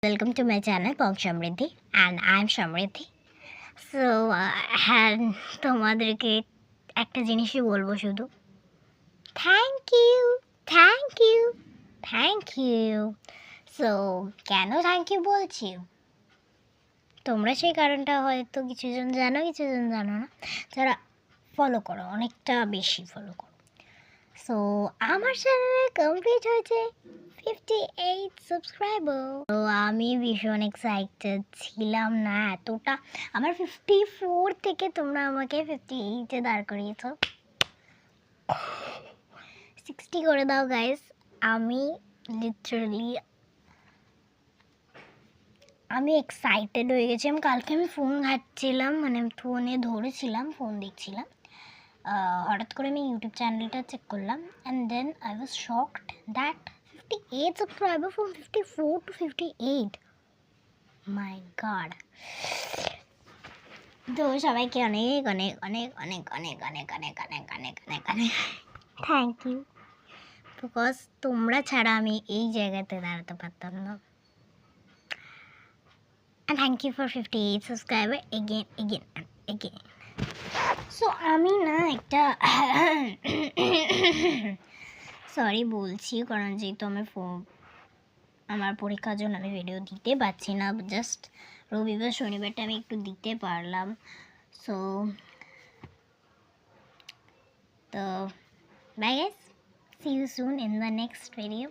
Welcome to my channel Pong Samriddhi and I'm Samriddhi. So হ্যাঁ তোমাদেরকে একটা জিনিসই বলবো শুধু thank you thank you thank you. So কেন থ্যাংক ইউ বলছি তোমরা সেই কারণটা হয়তো কিছুজন জানো কিছুজন জানো না, যারা ফলো করো অনেকটা বেশি ফলো করো। সো আমার চ্যানেলে কমপ্লিট হয়েছে 58 সাবস্ক্রাইবার। তো আমি ভীষণ এক্সাইটেড ছিলাম না এতটা। আমার 54 থেকে তোমরা আমাকে 58-এ দাঁড় করিয়েছো। 60 করে দাও গাইস। আমি লিটারালি এক্সাইটেড হয়ে গেছি। কালকে আমি ফোন ঘাঁটছিলাম, মানে ফোনে ধরেছিলাম, ফোন দেখছিলাম, হঠাৎ করে আমি ইউটিউব চ্যানেলটা চেক করলাম and then I was shocked that 58 subscriber from 54 to 58। My God. তো সবাইকে অনেক অনেক অনেক অনেক অনেক অনেক অনেক অনেক অনেক অনেক অনেক থ্যাংক ইউ, বিকজ তোমরা ছাড়া আমি এই জায়গাতে দাঁড়াতে পারতাম না। And thank you for 58 subscriber again and again. So আমি না একটা সরি বলছি, কারণ যেহেতু আমার পরীক্ষার জন্য আমি ভিডিও দিতে পারছি না, জাস্ট রবিবার শনিবারটা আমি একটু দিতে পারলাম। সো তো bye guys, see you soon in the next video.